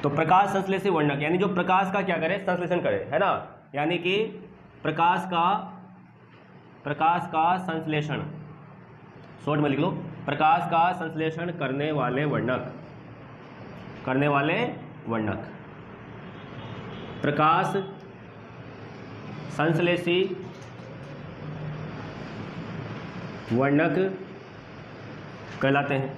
तो प्रकाश संश्लेषी वर्णक यानी जो प्रकाश का क्या करे, संश्लेषण करे, है ना, यानी कि प्रकाश का संश्लेषण, शॉर्ट में लिख लो, प्रकाश का संश्लेषण करने वाले वर्णक, प्रकाश संश्लेषी वर्णक कहलाते हैं।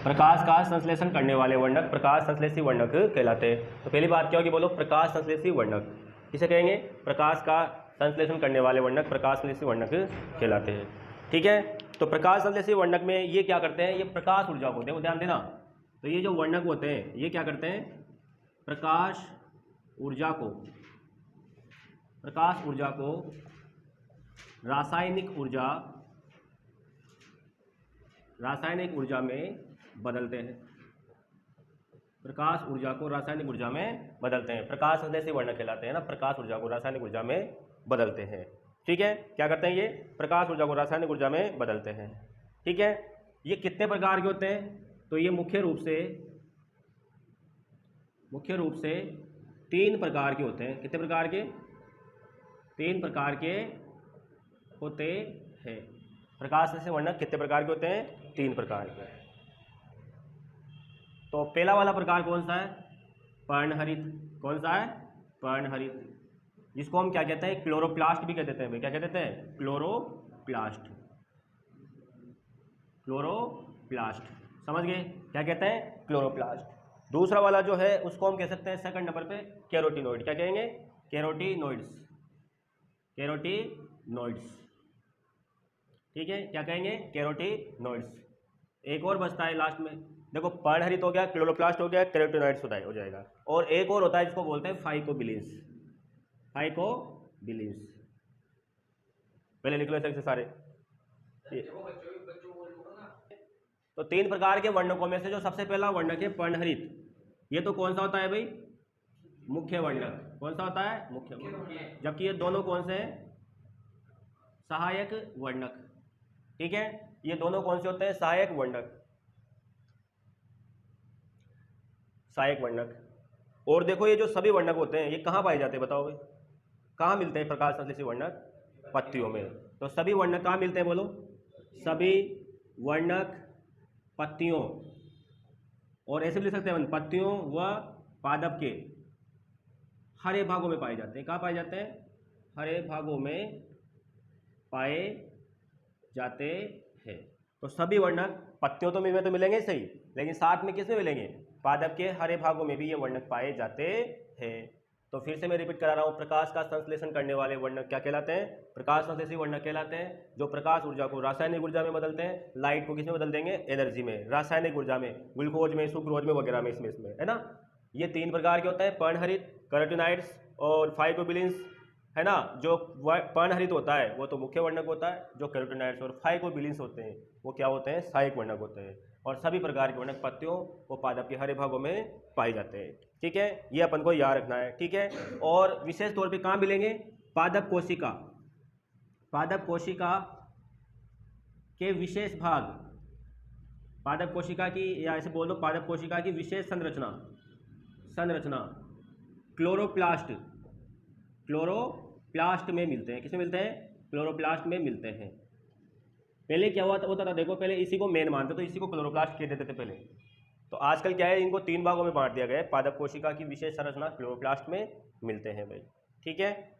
प्रकाश का संश्लेषण करने वाले वर्णक प्रकाश संश्लेषी वर्णक कहलाते हैं। तो पहली बात क्या होगी, बोलो, प्रकाश संश्लेषी वर्णक किसे कहेंगे, प्रकाश का संश्लेषण करने वाले वर्णक प्रकाश संश्लेषी वर्णक कहलाते हैं। ठीक है, तो प्रकाश संश्लेषी वर्णक में ये क्या करते हैं, ये प्रकाश ऊर्जा को, देखो ध्यान देना, तो ये जो वर्णक होते हैं ये क्या करते हैं, प्रकाश ऊर्जा को रासायनिक ऊर्जा में बदलते हैं, प्रकाश ऊर्जा को रासायनिक ऊर्जा में बदलते हैं, प्रकाश संश्लेषी वर्णक कहलाते हैं ना, प्रकाश ऊर्जा को रासायनिक ऊर्जा में बदलते हैं। ठीक है, क्या करते हैं, ये प्रकाश ऊर्जा को रासायनिक ऊर्जा में बदलते हैं। ठीक है, ये कितने प्रकार के होते हैं, तो ये मुख्य रूप से 3 प्रकार के होते हैं। कितने प्रकार के, 3 प्रकार के होते हैं। प्रकाश संश्लेषी वर्णक कितने प्रकार के होते हैं, 3 प्रकार के। तो पहला वाला प्रकार कौन सा है, पर्णहरित। कौन सा है, पर्णहरित, जिसको हम क्या कहते हैं, क्लोरोप्लास्ट भी कह देते हैं भाई, क्या कह देते हैं, क्लोरोप्लास्ट, समझ गए, क्या कहते हैं, क्लोरोप्लास्ट। दूसरा वाला जो है उसको हम कह सकते हैं सेकंड नंबर पे कैरोटिनॉइड, क्या कहेंगे, कैरोटिनॉइड्स। ठीक है, क्या कहेंगे, कैरोटिनॉइड्स। एक और बचता है लास्ट में, देखो, पर्णहरित हो गया, क्लोरोप्लास्ट हो गया, कैरोटिनॉइड्स हो जाएगा, और एक और होता है जिसको बोलते हैं फाइकोबिलिन्स। पहले लिख लो ऐसे सारे। तो 3 प्रकार के वर्णकों में से जो सबसे पहला वर्णक है पर्णहरित, ये तो कौन सा होता है भाई, मुख्य वर्णक। कौन सा होता है, मुख्य वर्णक, जबकि ये दोनों कौन से हैं, सहायक वर्णक। ठीक है, ये दोनों कौन से होते हैं, सहायक वर्णक। और देखो, ये जो सभी वर्णक होते हैं ये कहाँ पाए जाते हैं, बताओ भाई, कहाँ मिलते हैं प्रकाश संश्लेषी वर्णक, पत्तियों में। तो सभी वर्णक कहाँ मिलते हैं, बोलो, सभी वर्णक पत्तियों, और ऐसे भी लिख सकते हैं पत्तियों व पादप के हरे भागों में पाए जाते हैं। कहाँ पाए जाते हैं, हरे भागों में पाए जाते हैं। तो सभी वर्णक पत्तियों तो में तो मिलेंगे सही, लेकिन साथ में किस में मिलेंगे, पादप के हरे भागों में भी ये वर्णक पाए जाते हैं। तो फिर से मैं रिपीट करा रहा हूँ, प्रकाश का संश्लेषण करने वाले वर्णक क्या कहलाते हैं, प्रकाश संश्लेषी वर्णक कहलाते हैं, जो प्रकाश ऊर्जा को रासायनिक ऊर्जा में बदलते हैं। लाइट को किस में बदल देंगे, एनर्जी में, रासायनिक ऊर्जा में, ग्लूकोज में, सुक्रोज में वगैरह में, इसमें है ना। ये 3 प्रकार के होते हैं, पर्णहरित, कैरोटिनॉइड्स और फाइकोबिलिन्स, है ना। जो पर्णहरित होता है वो तो मुख्य वर्णक होता है, जो कैरोटिनॉइड्स और फाइकोबिलिन्स होते हैं वो क्या होते हैं, सहायक वर्णक होते हैं। और सभी प्रकार के वर्णक पत्तियों व पादप के हरे भागों में पाए जाते हैं। ठीक है, ये अपन को याद रखना है। ठीक है, और विशेष तौर पे कहाँ मिलेंगे, पादप कोशिका के विशेष भाग, पादप कोशिका की, या ऐसे बोल दो, पादप कोशिका की विशेष संरचना क्लोरोप्लास्ट में मिलते हैं। किसमें मिलते हैं, क्लोरोप्लास्ट में मिलते हैं। पहले क्या होता था, देखो, पहले इसी को मेन मानते, तो इसी को क्लोरोप्लास्ट कह देते थे पहले। तो आजकल क्या है, इनको 3 भागों में बांट दिया गया है। पादप कोशिका की विशेष संरचना क्लोरोप्लास्ट में मिलते हैं भाई। ठीक है,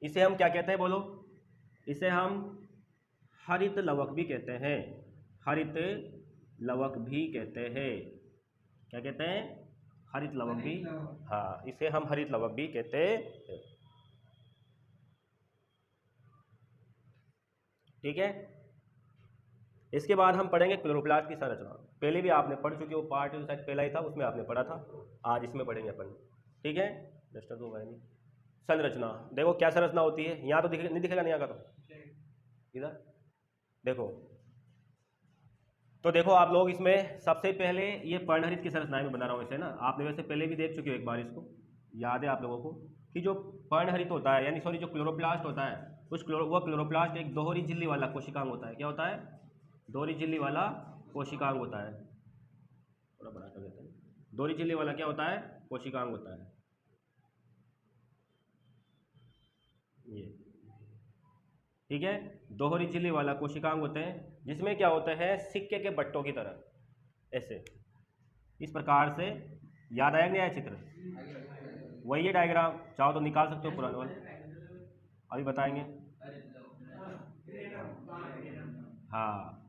इसे हम क्या कहते हैं, बोलो, इसे हम हरित लवक भी कहते हैं, क्या कहते हैं, हरित लवक भी, हाँ, इसे हम हरित लवक भी कहते हैं। ठीक है, इसके बाद हम पढ़ेंगे क्लोरोप्लास्ट की संरचना। पहले भी आपने पढ़ चुके हो, पार्ट शायद पहला ही था, उसमें आपने पढ़ा था, आज इसमें पढ़ेंगे अपन। ठीक है, डिस्टर्ब होगा नहीं। संरचना, देखो क्या संरचना होती है, यहाँ तो नहीं दिखेगा, नहीं आएगा, तो इधर देखो। तो देखो आप लोग, इसमें सबसे पहले ये पर्णहरित की संरचनाएं में बना रहा हूँ इसे ना, आपने वैसे पहले भी देख चुके हो एक बार, इसको याद है आप लोगों को, कि जो पर्णहरित होता है, यानी सॉरी, जो क्लोरोप्लास्ट होता है, वो क्लोरोप्लास्ट एक दोहरी झिल्ली वाला कोशिकांग होता है। क्या होता है, दोहरी झिल्ली वाला कोशिकांग होता है, थोड़ा बड़ा कर देते हैं। दोहरी झिल्ली वाला क्या होता है? कोशिकांग होता है। ये ठीक है, दोहरी झिल्ली वाला कोशिकांग होते हैं, जिसमें क्या होता है, सिक्के के बट्टों की तरह ऐसे इस प्रकार से। याद आया नहीं आया चित्र? वही है डायग्राम, चाहो तो निकाल सकते हो पुराने वाले, अभी बताएंगे। हाँ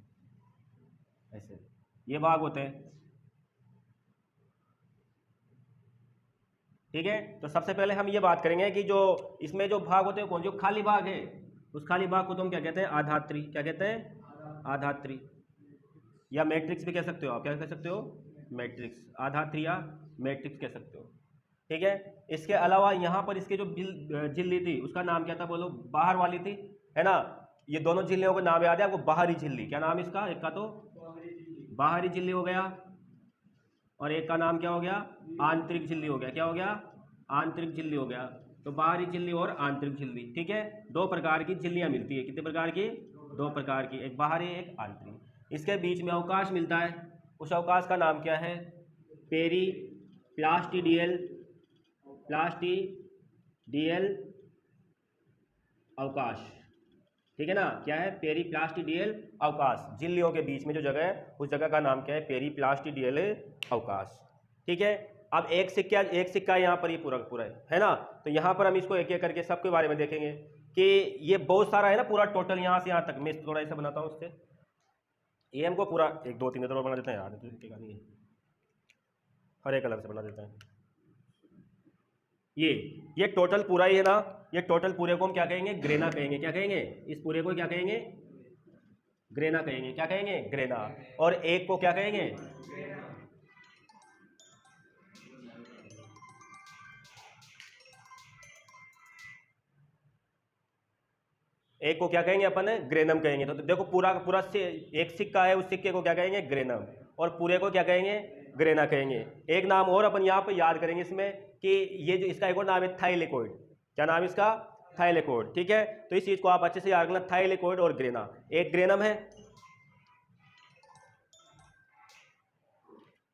ऐसे ये भाग होते हैं। ठीक है, तो सबसे पहले हम ये बात करेंगे कि जो इसमें जो भाग होते हैं कौन, जो खाली भाग है, उस खाली भाग को तुम क्या कहते हैं? आधात्री। क्या कहते हैं? आधात्री, या मैट्रिक्स भी कह सकते हो आप। क्या कह सकते हो? मैट्रिक्स, आधात्री या मैट्रिक्स कह सकते हो। ठीक है, इसके अलावा यहाँ पर इसके जो झिल्ली थी उसका नाम क्या था? बोलो, बाहर वाली थी, है ना। ये दोनों झिल्लियों का नाम याद है आपको? बाहरी झिल्ली। क्या नाम इसका? एक का तो बाहरी झिल्ली हो गया, और एक का नाम क्या हो गया? आंतरिक झिल्ली हो गया। क्या हो गया? आंतरिक झिल्ली हो गया। तो बाहरी झिल्ली और आंतरिक झिल्ली। ठीक है, दो प्रकार की झिल्लियां मिलती है। कितने प्रकार की? दो प्रकार की, एक बाहरी एक आंतरिक। इसके बीच में अवकाश मिलता है, उस अवकाश का नाम क्या है? पेरीप्लास्टिडियल, प्लास्टिडियल अवकाश। ठीक है ना, क्या है? पेरीप्लास्टिडियल अवकाश। झिल्लियों के बीच में जो जगह है उस जगह का नाम क्या है? पेरीप्लास्टिडियल अवकाश। ठीक है, अब एक सिक्का यहाँ पर ये पूरा है ना। तो यहाँ पर हम इसको एक एक करके सबके बारे में देखेंगे कि ये बहुत सारा है ना, पूरा टोटल यहाँ से यहाँ तक। मैं थोड़ा ऐसा बनाता हूँ उससे, ये हमको पूरा 1 2 3 बना देते हैं यार, नहीं है, हरे कलर से बना देते हैं। ये टोटल पूरा ही है ना, ये टोटल पूरे को हम क्या कहेंगे? ग्रेना कहेंगे। क्या कहेंगे? इस पूरे को क्या कहेंगे? ग्रेना कहेंगे। क्या कहेंगे? ग्रेना। और एक को क्या कहेंगे? एक को क्या कहेंगे अपन? ग्रेनम कहेंगे। तो देखो पूरा का पूरा से एक सिक्का है, उस सिक्के को क्या कहेंगे? ग्रेनम। और पूरे को क्या कहेंगे? ग्रेना कहेंगे। एक नाम और अपन यहाँ पे याद करेंगे इसमें कि ये जो इसका एक और नाम है थाइलेकोइड। क्या नाम है इसका? थाइलेकोइड। ठीक है, तो इस चीज को आप अच्छे से याद करना, थाइलेकोइड और ग्रेना। एक ग्रेनम है,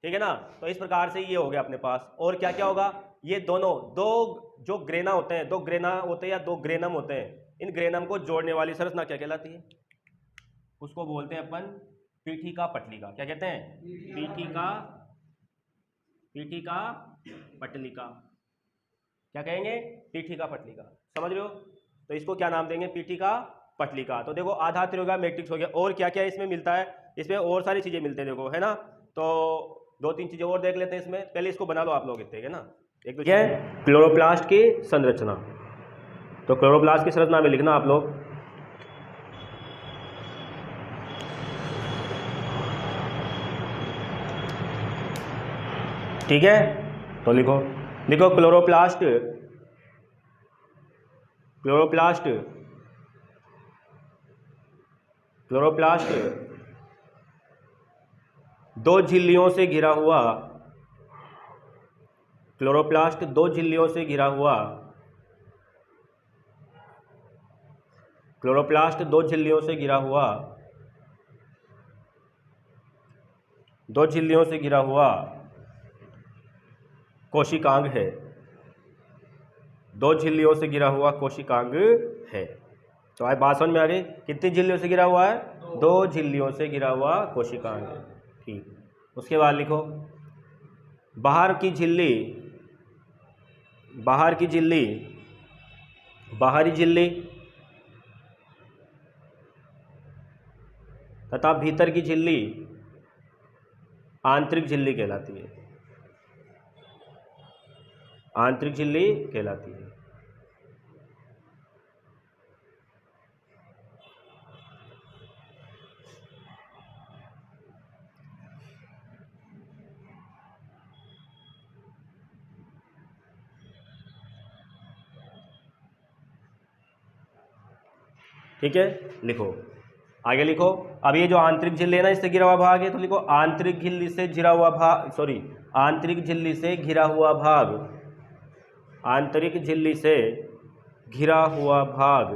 ठीक है ना। तो इस प्रकार से ये हो गया अपने पास। और क्या क्या होगा? ये दोनों दो जो ग्रेना होते हैं, दो ग्रेना होते हैं या दो ग्रेनम होते हैं, इन ग्रेनम को जोड़ने वाली संरचना क्या कहलाती है? उसको बोलते हैं अपन पीठिका पटलिका। क्या कहते हैं? पीठिका पटलिका। क्या कहेंगे? पीठिका पटलिका। समझ रहे हो? तो इसको क्या नाम देंगे? पीठिका पटलिका। तो देखो आधात्री हो गया, मैट्रिक्स हो गया, और क्या क्या इसमें मिलता है? इसमें और सारी चीजें मिलती है, देखो, है ना। तो 2 3 चीजें और देख लेते हैं इसमें। पहले इसको बना लो आप लोग, इतने है ना। एक तो क्या है? क्लोरोप्लास्ट की संरचना। तो क्लोरोप्लास्ट की संरचना में लिखना आप लोग, ठीक है। तो लिखो क्लोरोप्लास्ट दो झिल्लियों से घिरा हुआ, क्लोरोप्लास्ट दो झिल्लियों से घिरा हुआ, क्लोरोप्लास्ट दो झिल्लियों से घिरा हुआ, दो झिल्लियों से घिरा हुआ कोशिकांग है। दो झिल्लियों से घिरा हुआ कोशिकांग है। तो आज बात समझ में आ गई? कितनी झिल्लियों से घिरा हुआ है? दो झिल्लियों से घिरा हुआ कोशिकांग है। ठीक, उसके बाद लिखो बाहर की झिल्ली, बाहरी झिल्ली तथा भीतर की झिल्ली आंतरिक झिल्ली कहलाती है। आंतरिक झिल्ली कहलाती है। ठीक है, लिखो आगे लिखो। अब ये जो आंतरिक झिल्ली है ना, इससे घिरा हुआ भाग है, तो लिखो आंतरिक झिल्ली से घिरा हुआ भाग, आंतरिक झिल्ली से घिरा हुआ भाग, आंतरिक झिल्ली से घिरा हुआ भाग,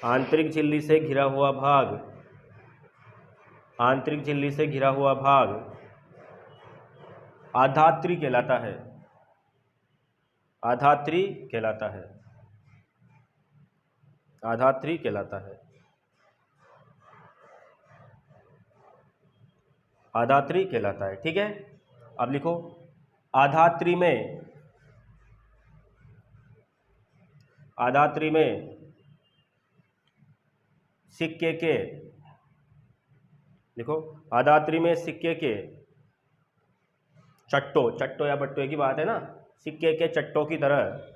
आंतरिक झिल्ली से घिरा हुआ भाग आंतरिक झिल्ली से घिरा हुआ भाग आधात्री कहलाता है। आधात्री कहलाता है। आधात्री कहलाता है। आधात्री कहलाता है। ठीक है, अब लिखो आधात्री में, आधात्री में सिक्के के, देखो आधात्री में सिक्के के चट्टों, चट्टों या बट्टों की बात है ना, सिक्के के चट्टों की तरह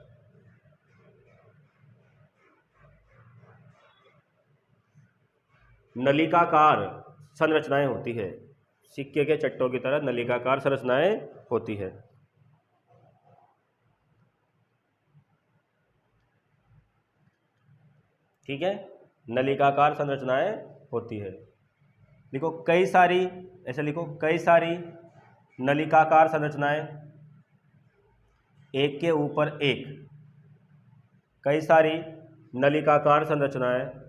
नलिकाकार संरचनाएं होती है। सिक्के के चट्टों की तरह नलिकाकार संरचनाएं होती है। ठीक है, नलिकाकार संरचनाएं होती है। लिखो कई सारी, ऐसे लिखो कई सारी नलिकाकार संरचनाएं एक के ऊपर एक, कई सारी नलिकाकार संरचनाएं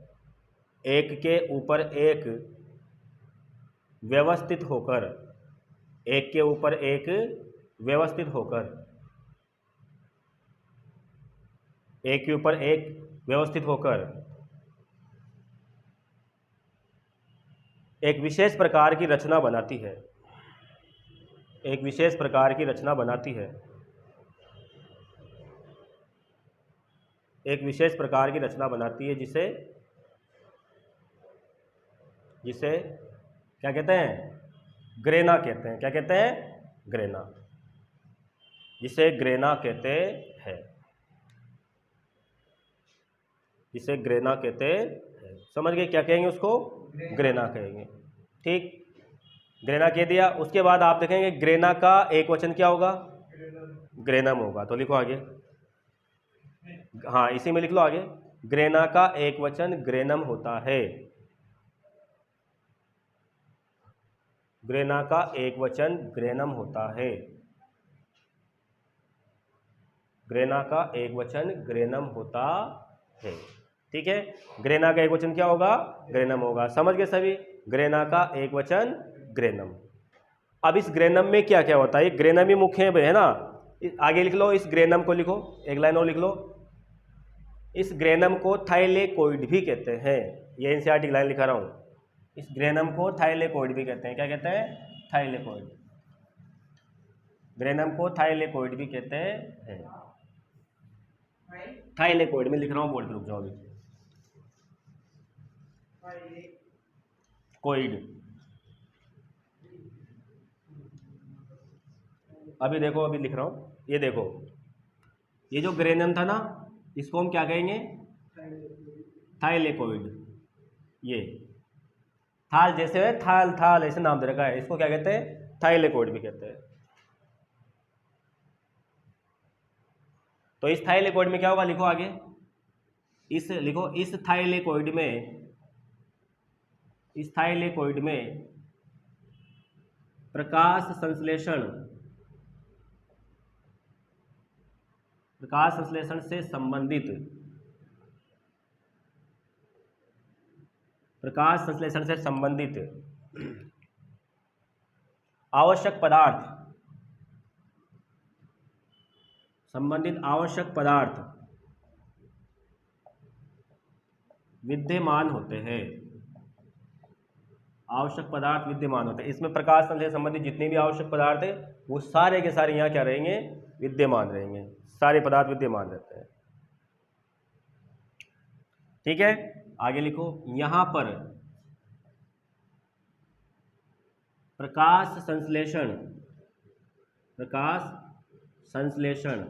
एक के ऊपर एक व्यवस्थित होकर, एक के ऊपर एक व्यवस्थित होकर, एक के ऊपर एक व्यवस्थित होकर एक विशेष प्रकार की रचना बनाती है। एक विशेष प्रकार की रचना बनाती है। एक विशेष प्रकार की रचना बनाती है जिसे, जिसे क्या कहते हैं? ग्रेना कहते हैं। क्या कहते हैं? ग्रेना, जिसे ग्रेना कहते हैं, जिसे ग्रेना कहते हैं। समझ गए क्या कहेंगे उसको? ग्रेना कहेंगे। ठीक, ग्रेना कह दिया। उसके बाद आप देखेंगे ग्रेना का एक वचन क्या होगा? ग्रेनम होगा। तो लिखो आगे, हाँ इसी में लिख लो आगे, ग्रेना का एक वचन ग्रेनम होता है। ग्रेना का एक वचन ग्रेनम होता है। ग्रेना का एक वचन ग्रेनम होता है। ठीक है, ग्रेना का एक वचन क्या होगा? ग्रेनम होगा। समझ गए सभी? ग्रेना का एक वचन ग्रेनम। अब इस ग्रेनम में क्या क्या होता है? ये ग्रेनम ही मुख्य है ना। आगे लिख लो, इस ग्रेनम को लिखो, एक लाइन और लिख लो। इस ग्रेनम को थाइलेकोइड भी कहते हैं। ये एनसीईआरटी की लाइन लिखा रहा हूं। इस ग्रेनम को थाइलेकोइड भी कहते हैं। क्या कहते हैं? थाइलेकोइड। ग्रेनम को थाइलेकोइड भी कहते हैं। थाइलेकोइड में लिख रहा हूं, बोर्ड पे रुक जाओ अभी। कोइड, अभी देखो, अभी लिख रहा हूं। ये देखो, ये जो ग्रेनम था ना, इसको हम क्या कहेंगे? थाइलेकोइड। ये थाल जैसे है, थाल थाल ऐसे नाम दे रखा है, इसको क्या कहते हैं? थाइलेकोइड भी कहते हैं। तो इस थाइलेकोइड में क्या होगा? लिखो आगे, इस लिखो, इस थाइलेकोइड में, इस थाइलेकोइड में प्रकाश संश्लेषण, प्रकाश संश्लेषण से संबंधित, प्रकाश संश्लेषण से संबंधित आवश्यक पदार्थ, संबंधित आवश्यक पदार्थ विद्यमान होते हैं। आवश्यक पदार्थ विद्यमान होते हैं। इसमें प्रकाश संश्लेषण से संबंधित जितने भी आवश्यक पदार्थ है वो सारे के सारे यहाँ क्या रहेंगे? विद्यमान रहेंगे। सारे पदार्थ विद्यमान रहते हैं। ठीक है, आगे लिखो, यहां पर प्रकाश संश्लेषण, प्रकाश संश्लेषण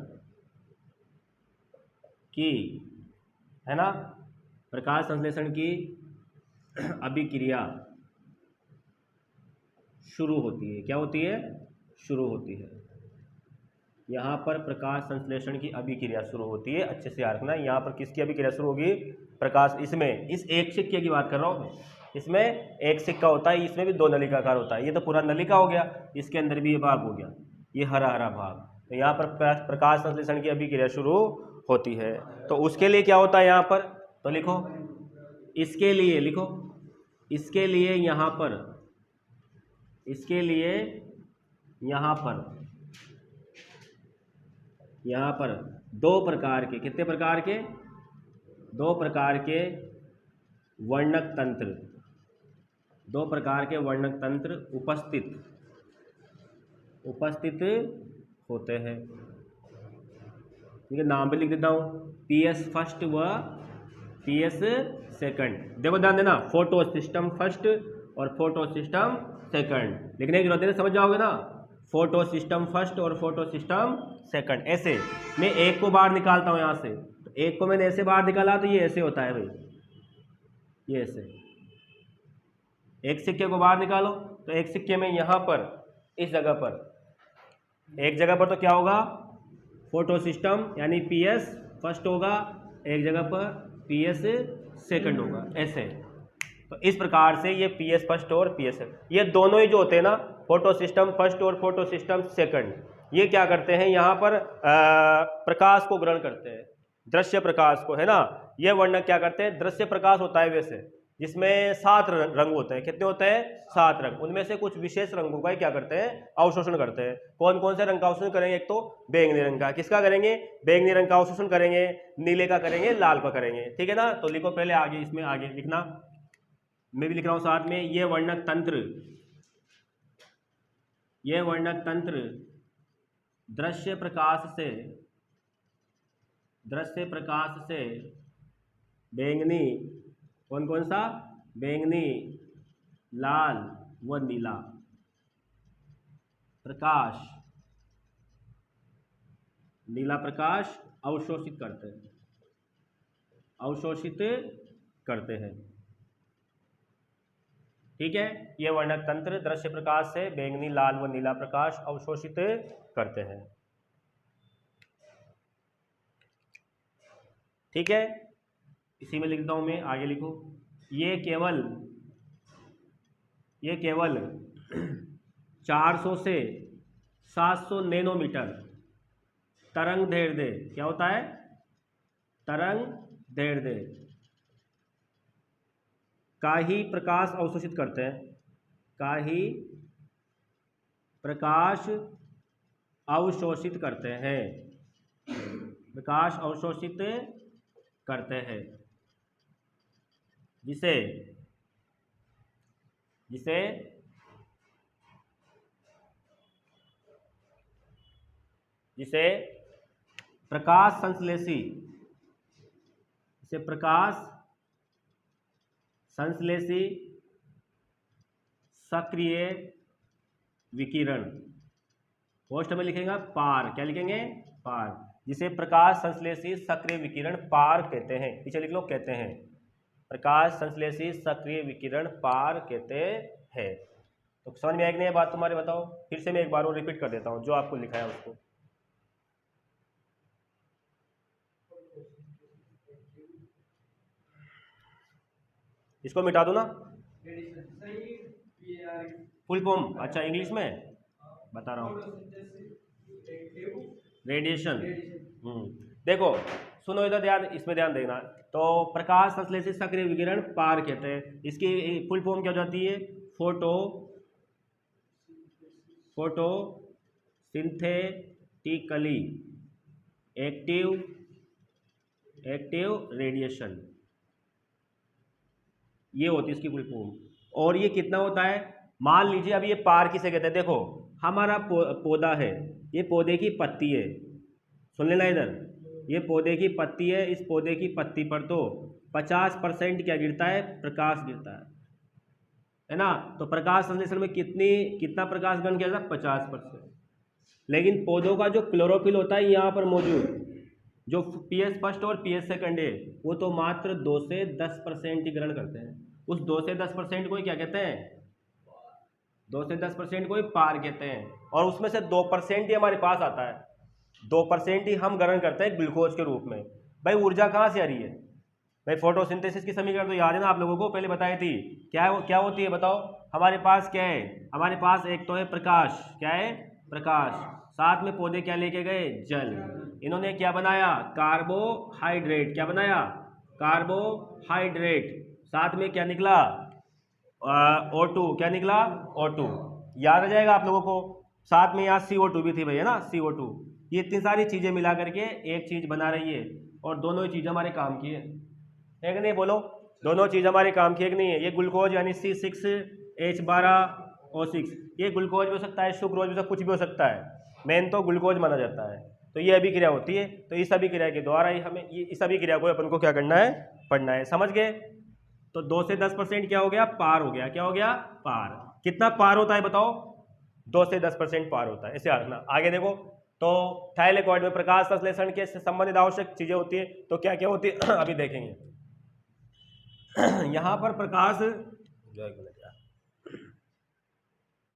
की, है ना, प्रकाश संश्लेषण की अभिक्रिया शुरू होती है। क्या होती है? शुरू होती है। यहाँ पर प्रकाश संश्लेषण की अभिक्रिया शुरू होती है। अच्छे से याद रखना, यहाँ पर किसकी अभिक्रिया शुरू होगी? प्रकाश, इसमें, इस एक सिक्के की बात कर रहा हूँ। इसमें एक सिक्का होता है, इसमें भी दो नलिकाकार होता है। ये तो पूरा नलिका हो गया, इसके अंदर भी ये भाग हो गया, ये हरा हरा भाग। तो यहाँ पर प्रकाश संश्लेषण की अभिक्रिया शुरू होती है। तो उसके लिए क्या होता है यहाँ पर? तो लिखो, इसके लिए लिखो, इसके लिए यहाँ पर इसके लिए यहाँ पर दो प्रकार के, कितने प्रकार के, दो प्रकार के वर्णक तंत्र, दो प्रकार के वर्णक तंत्र उपस्थित होते हैं। इनके नाम भी लिख देता हूँ, PS फर्स्ट व PS सेकंड। देखो ध्यान देना, फोटो सिस्टम फर्स्ट और फोटो सिस्टम सेकंड लिखने की जरूरत है, समझ जाओगे ना। फोटो सिस्टम फर्स्ट और फोटो सिस्टम सेकंड। ऐसे मैं एक को बाहर निकालता हूँ यहाँ से, तो एक को मैंने ऐसे बाहर निकाला तो ये ऐसे होता है भाई, ये ऐसे। एक सिक्के को बाहर निकालो तो एक सिक्के में यहाँ पर इस जगह पर, एक जगह पर तो क्या होगा, फोटो सिस्टम यानी PS फर्स्ट होगा, एक जगह पर PS सेकंड होगा, ऐसे। तो इस प्रकार से ये PS फर्स्ट और PS ये दोनों ही जो होते हैं ना, फोटो सिस्टम फर्स्ट और फोटो सिस्टम सेकंड, ये क्या करते हैं, यहाँ पर प्रकाश को ग्रहण करते हैं, दृश्य प्रकाश को, है ना। ये वर्णक क्या करते हैं, दृश्य प्रकाश होता है वैसे, जिसमें 7 रंग होते हैं। कितने होते हैं, 7 रंग। उनमें से कुछ विशेष रंगों का क्या करते हैं, अवशोषण करते हैं। कौन कौन से रंग का अवशोषण करेंगे, एक तो बैंगनी रंग का, किसका करेंगे, बैंगनी रंग का अवशोषण करेंगे, नीले का करेंगे, लाल का करेंगे, ठीक है ना। तो लिखो पहले आगे, इसमें आगे लिखना, मैं भी लिख रहा हूं साथ में, ये वर्णक तंत्र दृश्य प्रकाश से बैंगनी, कौन कौन सा, बैंगनी, लाल व नीला प्रकाश, नीला प्रकाश अवशोषित करते हैं, ठीक है। ये वर्णक तंत्र दृश्य प्रकाश से बैंगनी, लाल व नीला प्रकाश अवशोषित करते हैं, ठीक है। इसी में लिखता हूं मैं, आगे लिखो, ये केवल 400 से 700 नैनोमीटर तरंग दैर्ध्य, क्या होता है, तरंग दैर्ध्य का ही प्रकाश अवशोषित करते हैं, का ही प्रकाश अवशोषित करते हैं, प्रकाश अवशोषित करते हैं, जिसे प्रकाश संश्लेषी सक्रिय विकिरण, पोस्ट में लिखेगा पार, क्या लिखेंगे, पार, जिसे प्रकाश संश्लेषी सक्रिय विकिरण पार कहते हैं। पीछे लिख लो, कहते हैं, प्रकाश संश्लेषी सक्रिय विकिरण पार कहते हैं। तो समझ में आएगी नहीं बात तुम्हारे, बताओ। फिर से मैं एक बार और रिपीट कर देता हूं जो आपको लिखा है उसको। इसको मिटा दो ना, फुल फॉर्म, अच्छा इंग्लिश में बता रहा हूँ, रेडिएशन। देखो सुनो इधर, ध्यान, इसमें ध्यान देना। तो प्रकाश संश्लेषित सक्रिय विकिरण पार कहते हैं, इसकी फुल फॉर्म क्या हो जाती है, फोटो सिंथेटिकली एक्टिव रेडिएशन, ये होती है इसकी फुल फॉर्म। और ये कितना होता है, मान लीजिए अभी ये पार किसे कहते हैं, देखो हमारा पौधा है, ये पौधे की पत्ती है, सुन लेना इधर, ये पौधे की पत्ती है, इस पौधे की पत्ती पर तो 50% क्या गिरता है, प्रकाश गिरता है ना। तो प्रकाश संश्लेषण में कितना प्रकाश ग्रहण किया जाता है, 50%। लेकिन पौधों का जो क्लोरोफिल होता है यहाँ पर मौजूद, जो PS फर्स्ट और PS सेकंड है, वो तो मात्र 2 से 10% ही ग्रहण करते हैं। उस 2 से 10% को ही क्या कहते हैं, 2 से 10% को ही पार कहते हैं। और उसमें से 2% ही हमारे पास आता है, 2% ही हम ग्रहण करते हैं ग्लूकोज के रूप में। भाई ऊर्जा कहाँ से आ रही है, भाई फोटोसिंथेसिस की समीकरण तो याद है ना आप लोगों को, पहले बताई थी। क्या होती है बताओ, हमारे पास क्या है, हमारे पास एक तो है प्रकाश, क्या है, प्रकाश, साथ में पौधे क्या लेके गए, जल। इन्होंने क्या बनाया, कार्बोहाइड्रेट, क्या बनाया, कार्बोहाइड्रेट, साथ में क्या निकला, O2, क्या निकला, O2। याद आ जाएगा आप लोगों को। साथ में यहाँ CO2 भी थी भैया ना, CO2। ये इतनी सारी चीज़ें मिला करके एक चीज़ बना रही है, और दोनों ही चीज़ हमारे काम की है कि नहीं, बोलो। दोनों चीज़ हमारे काम की है कि नहीं है। ये ग्लूकोज यानी C6H12O6, ये ग्लूकोज भी हो सकता है, सुक्रोज भी हो सकता है, कुछ भी हो सकता है, मेन तो ग्लूकोज माना जाता है। तो ये अभिक्रिया होती है, तो इस अभिक्रिया के द्वारा ही हमें इस अभिक्रिया को अपन को क्या करना है, पढ़ना है। समझ गए? तो 2 से 10% क्या हो गया, पार हो गया। क्या हो गया, पार। कितना पार होता है बताओ, 2 से 10% पार होता है, इसे रखना। आगे देखो, तो थाइलेकॉइड में प्रकाश संश्लेषण के संबंधित आवश्यक चीजें होती है, तो क्या क्या होती है अभी देखेंगे। यहाँ पर प्रकाश,